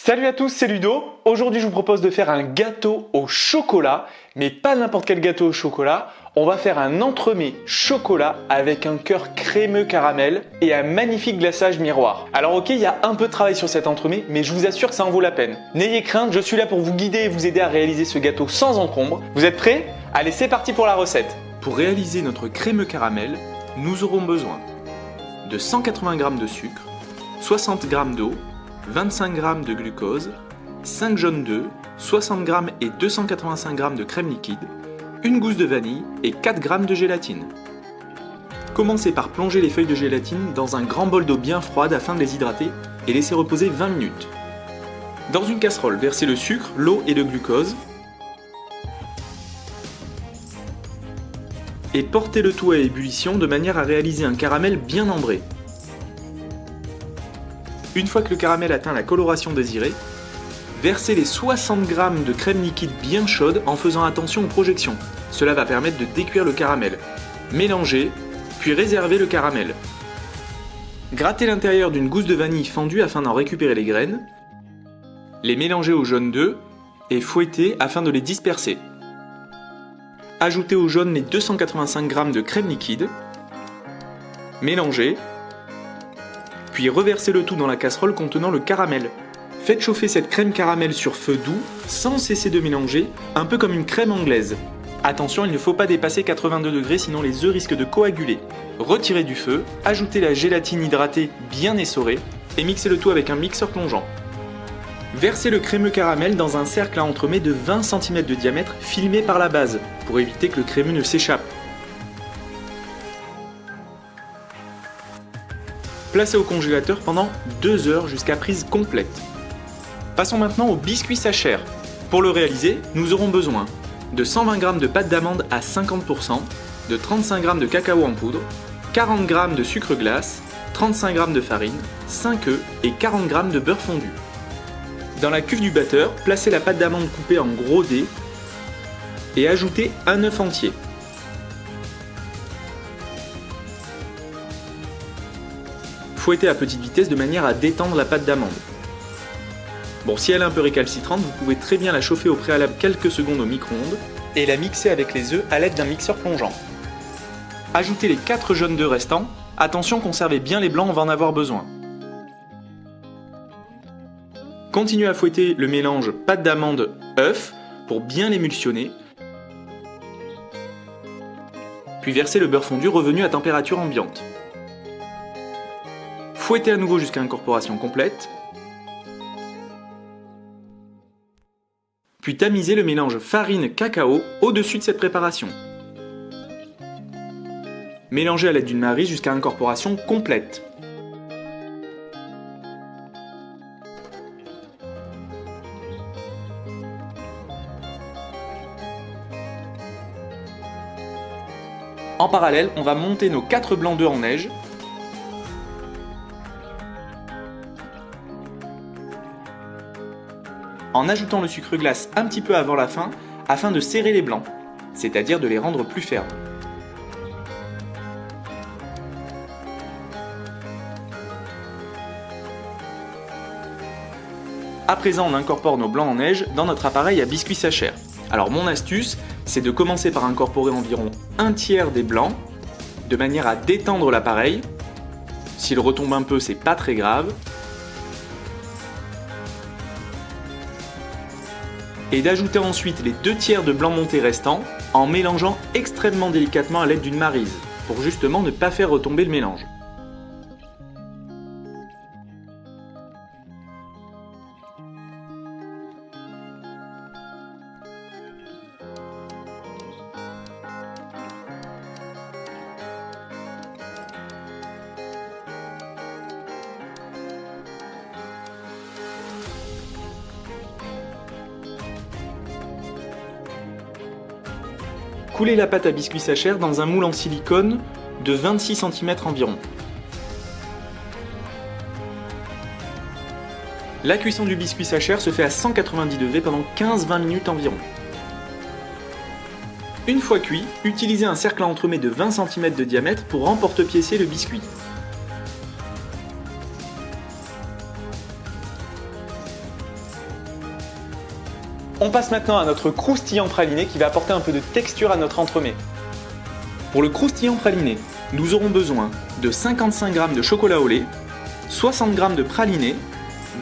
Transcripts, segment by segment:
Salut à tous, c'est Ludo. Aujourd'hui, je vous propose de faire un gâteau au chocolat, mais pas n'importe quel gâteau au chocolat. On va faire un entremets chocolat avec un cœur crémeux caramel et un magnifique glaçage miroir. Alors ok, il y a un peu de travail sur cet entremets, mais je vous assure que ça en vaut la peine. N'ayez crainte, je suis là pour vous guider et vous aider à réaliser ce gâteau sans encombre. Vous êtes prêts? Allez, c'est parti pour la recette. Pour réaliser notre crémeux caramel, nous aurons besoin de 180 g de sucre, 60 g d'eau, 25 g de glucose, 5 jaunes d'œufs, 60 g et 285 g de crème liquide, une gousse de vanille et 4 g de gélatine. Commencez par plonger les feuilles de gélatine dans un grand bol d'eau bien froide afin de les hydrater et laisser reposer 20 minutes. Dans une casserole, versez le sucre, l'eau et le glucose et portez le tout à ébullition de manière à réaliser un caramel bien ambré. Une fois que le caramel atteint la coloration désirée, versez les 60 g de crème liquide bien chaude en faisant attention aux projections. Cela va permettre de décuire le caramel. Mélangez, puis réservez le caramel. Grattez l'intérieur d'une gousse de vanille fendue afin d'en récupérer les graines. Les mélangez au jaune d'œuf et fouettez afin de les disperser. Ajoutez au jaune les 285 g de crème liquide. Mélangez. Puis reversez le tout dans la casserole contenant le caramel. Faites chauffer cette crème caramel sur feu doux, sans cesser de mélanger, un peu comme une crème anglaise. Attention, il ne faut pas dépasser 82 degrés sinon les œufs risquent de coaguler. Retirez du feu, ajoutez la gélatine hydratée bien essorée et mixez le tout avec un mixeur plongeant. Versez le crémeux caramel dans un cercle à entremets de 20 cm de diamètre filmé par la base, pour éviter que le crémeux ne s'échappe. Placez au congélateur pendant 2 heures jusqu'à prise complète. Passons maintenant au biscuit Sacher. Pour le réaliser, nous aurons besoin de 120 g de pâte d'amande à 50%, de 35 g de cacao en poudre, 40 g de sucre glace, 35 g de farine, 5 œufs et 40 g de beurre fondu. Dans la cuve du batteur, placez la pâte d'amande coupée en gros dés et ajoutez un œuf entier. Fouettez à petite vitesse de manière à détendre la pâte d'amande. Bon, si elle est un peu récalcitrante, vous pouvez très bien la chauffer au préalable quelques secondes au micro-ondes et la mixer avec les œufs à l'aide d'un mixeur plongeant. Ajoutez les 4 jaunes d'œufs restants. Attention, conservez bien les blancs, on va en avoir besoin. Continuez à fouetter le mélange pâte d'amande œuf pour bien l'émulsionner. Puis versez le beurre fondu revenu à température ambiante. Fouettez à nouveau jusqu'à incorporation complète. Puis tamisez le mélange farine-cacao au-dessus de cette préparation. Mélangez à l'aide d'une maryse jusqu'à incorporation complète. En parallèle, on va monter nos 4 blancs d'œufs en neige. En ajoutant le sucre glace un petit peu avant la fin afin de serrer les blancs, c'est-à-dire de les rendre plus fermes. À présent, on incorpore nos blancs en neige dans notre appareil à biscuit Sacher. Alors mon astuce, c'est de commencer par incorporer environ un tiers des blancs, de manière à détendre l'appareil. S'il retombe un peu, c'est pas très grave. Et d'ajouter ensuite les 2 tiers de blanc monté restants en mélangeant extrêmement délicatement à l'aide d'une maryse, pour justement ne pas faire retomber le mélange. Coulez la pâte à biscuit Sacher dans un moule en silicone de 26 cm environ. La cuisson du biscuit Sacher se fait à 190 degrés pendant 15-20 minutes environ. Une fois cuit, utilisez un cercle à entremets de 20 cm de diamètre pour emporte-piécer le biscuit. On passe maintenant à notre croustillant praliné qui va apporter un peu de texture à notre entremets. Pour le croustillant praliné, nous aurons besoin de 55 g de chocolat au lait, 60 g de praliné,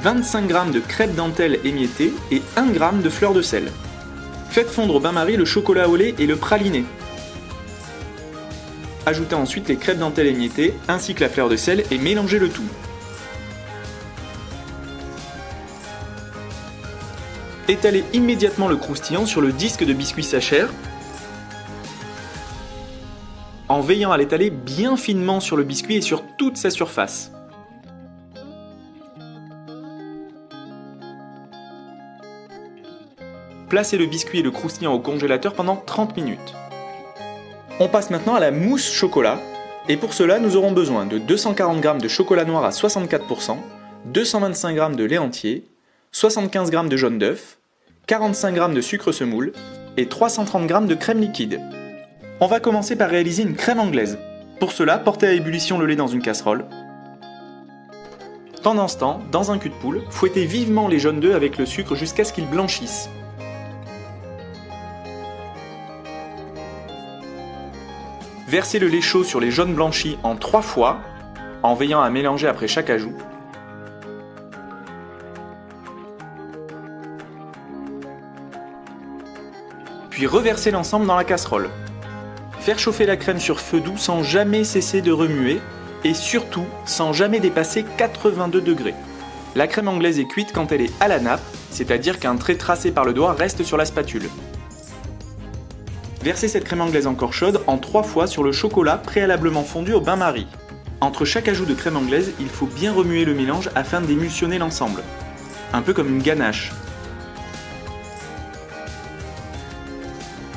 25 g de crêpe dentelle émiettée et 1 g de fleur de sel. Faites fondre au bain-marie le chocolat au lait et le praliné. Ajoutez ensuite les crêpes dentelle émiettées ainsi que la fleur de sel et mélangez le tout. Étalez immédiatement le croustillant sur le disque de biscuit Sacher en veillant à l'étaler bien finement sur le biscuit et sur toute sa surface. Placez le biscuit et le croustillant au congélateur pendant 30 minutes. On passe maintenant à la mousse chocolat et pour cela nous aurons besoin de 240 g de chocolat noir à 64%, 225 g de lait entier, 75 g de jaune d'œuf, 45 g de sucre semoule et 330 g de crème liquide. On va commencer par réaliser une crème anglaise. Pour cela, portez à ébullition le lait dans une casserole. Pendant ce temps, dans un cul-de-poule, fouettez vivement les jaunes d'œufs avec le sucre jusqu'à ce qu'ils blanchissent. Versez le lait chaud sur les jaunes blanchis en 3 fois, en veillant à mélanger après chaque ajout. Puis reversez l'ensemble dans la casserole. Faire chauffer la crème sur feu doux sans jamais cesser de remuer et surtout sans jamais dépasser 82 degrés. La crème anglaise est cuite quand elle est à la nappe, c'est-à-dire qu'un trait tracé par le doigt reste sur la spatule. Versez cette crème anglaise encore chaude en 3 fois sur le chocolat préalablement fondu au bain-marie. Entre chaque ajout de crème anglaise, il faut bien remuer le mélange afin d'émulsionner l'ensemble. Un peu comme une ganache.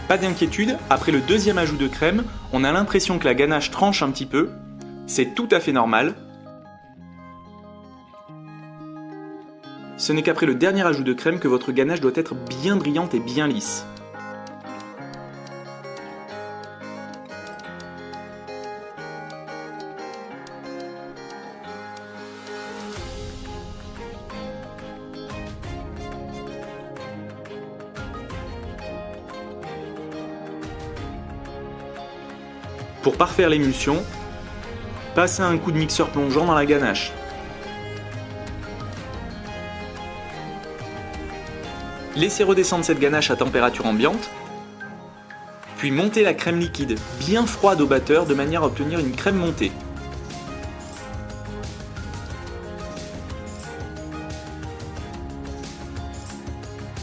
Pas d'inquiétude, après le deuxième ajout de crème, on a l'impression que la ganache tranche un petit peu. C'est tout à fait normal. Ce n'est qu'après le dernier ajout de crème que votre ganache doit être bien brillante et bien lisse. Pour parfaire l'émulsion, passez un coup de mixeur plongeant dans la ganache. Laissez redescendre cette ganache à température ambiante, puis montez la crème liquide bien froide au batteur de manière à obtenir une crème montée.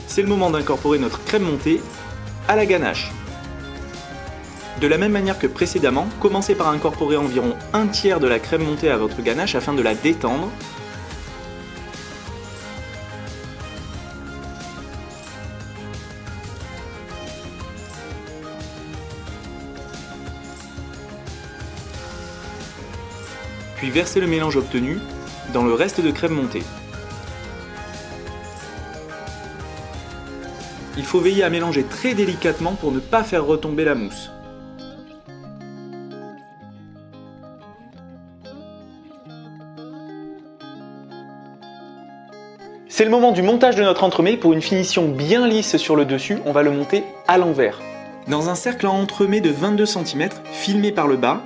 C'est le moment d'incorporer notre crème montée à la ganache. De la même manière que précédemment, commencez par incorporer environ un tiers de la crème montée à votre ganache afin de la détendre. Puis versez le mélange obtenu dans le reste de crème montée. Il faut veiller à mélanger très délicatement pour ne pas faire retomber la mousse. C'est le moment du montage de notre entremets. Pour une finition bien lisse sur le dessus, on va le monter à l'envers. Dans un cercle à entremets de 22 cm, filmé par le bas,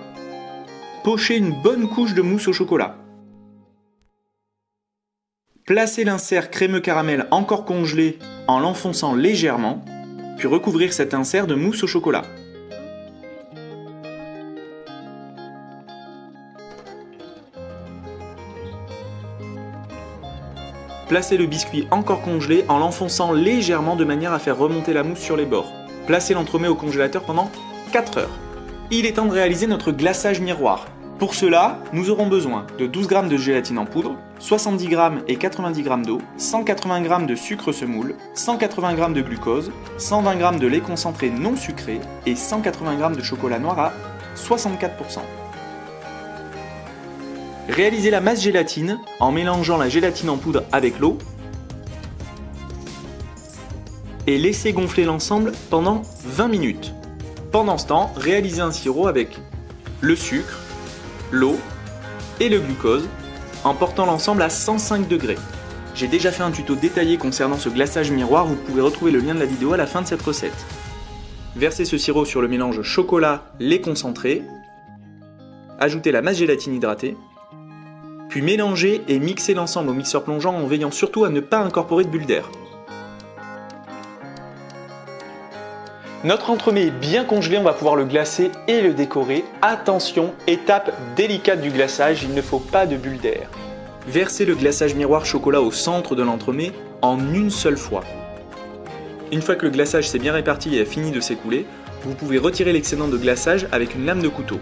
pochez une bonne couche de mousse au chocolat. Placez l'insert crémeux caramel encore congelé en l'enfonçant légèrement, puis recouvrir cet insert de mousse au chocolat. Placez le biscuit encore congelé en l'enfonçant légèrement de manière à faire remonter la mousse sur les bords. Placez l'entremet au congélateur pendant 4 heures. Il est temps de réaliser notre glaçage miroir. Pour cela, nous aurons besoin de 12 g de gélatine en poudre, 70 g et 90 g d'eau, 180 g de sucre semoule, 180 g de glucose, 120 g de lait concentré non sucré et 180 g de chocolat noir à 64%. Réalisez la masse gélatine en mélangeant la gélatine en poudre avec l'eau et laissez gonfler l'ensemble pendant 20 minutes. Pendant ce temps, réalisez un sirop avec le sucre, l'eau et le glucose en portant l'ensemble à 105 degrés. J'ai déjà fait un tuto détaillé concernant ce glaçage miroir, vous pouvez retrouver le lien de la vidéo à la fin de cette recette. Versez ce sirop sur le mélange chocolat-lait concentré. Ajoutez la masse gélatine hydratée. Puis mélangez et mixez l'ensemble au mixeur plongeant en veillant surtout à ne pas incorporer de bulles d'air. Notre entremets est bien congelé, on va pouvoir le glacer et le décorer. Attention, étape délicate du glaçage, il ne faut pas de bulles d'air. Versez le glaçage miroir chocolat au centre de l'entremet en une seule fois. Une fois que le glaçage s'est bien réparti et a fini de s'écouler, vous pouvez retirer l'excédent de glaçage avec une lame de couteau.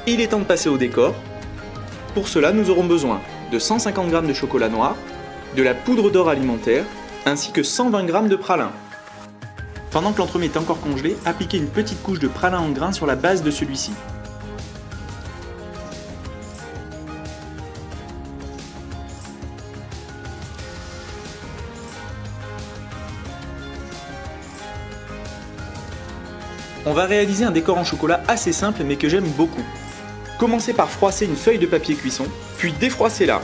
Il est temps de passer au décor. Pour cela, nous aurons besoin de 150 g de chocolat noir, de la poudre d'or alimentaire, ainsi que 120 g de pralin. Pendant que l'entremet est encore congelé, appliquez une petite couche de pralin en grains sur la base de celui-ci. On va réaliser un décor en chocolat assez simple mais que j'aime beaucoup. Commencez par froisser une feuille de papier cuisson, puis défroissez-la.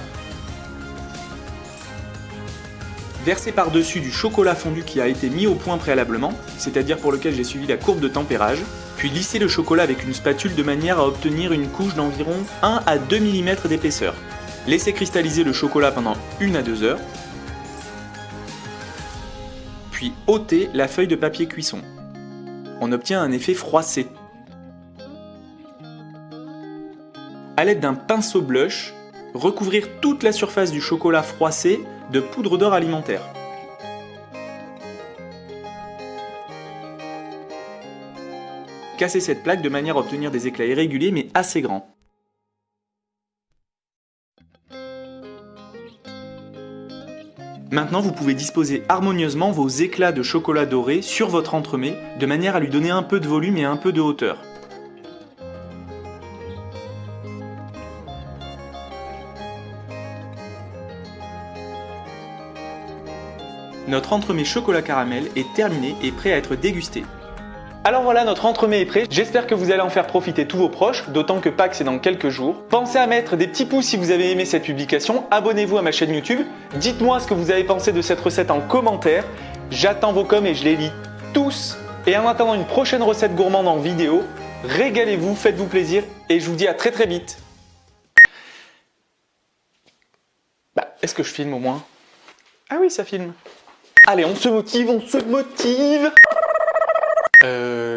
Versez par-dessus du chocolat fondu qui a été mis au point préalablement, c'est-à-dire pour lequel j'ai suivi la courbe de tempérage, puis lissez le chocolat avec une spatule de manière à obtenir une couche d'environ 1 à 2 mm d'épaisseur. Laissez cristalliser le chocolat pendant 1 à 2 heures, puis ôtez la feuille de papier cuisson. On obtient un effet froissé. A l'aide d'un pinceau blush, recouvrir toute la surface du chocolat froissé de poudre d'or alimentaire. Cassez cette plaque de manière à obtenir des éclats irréguliers mais assez grands. Maintenant, vous pouvez disposer harmonieusement vos éclats de chocolat doré sur votre entremet de manière à lui donner un peu de volume et un peu de hauteur. Notre entremet chocolat caramel est terminé et prêt à être dégusté. Alors voilà, notre entremets est prêt. J'espère que vous allez en faire profiter tous vos proches, d'autant que Pâques c'est dans quelques jours. Pensez à mettre des petits pouces si vous avez aimé cette publication. Abonnez-vous à ma chaîne YouTube. Dites-moi ce que vous avez pensé de cette recette en commentaire. J'attends vos coms et je les lis tous. Et en attendant une prochaine recette gourmande en vidéo, régalez-vous, faites-vous plaisir et je vous dis à très très vite. Est-ce que je filme au moins? Ah oui, ça filme. Allez, on se motive, on se motive.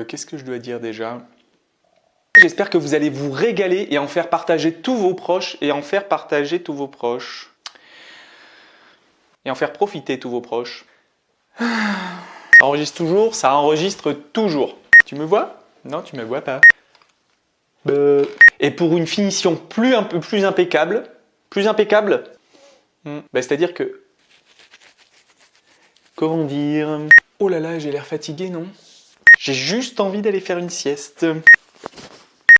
Qu'est-ce que je dois dire déjà? J'espère que vous allez vous régaler et en faire partager tous vos proches et en faire partager tous vos proches. Et en faire profiter tous vos proches. Ça enregistre toujours, ça enregistre toujours. Tu me vois? Non, tu me vois pas. Et pour une finition un peu plus impeccable, c'est-à-dire que... Comment dire? Oh là là, j'ai l'air fatigué, non? J'ai juste envie d'aller faire une sieste.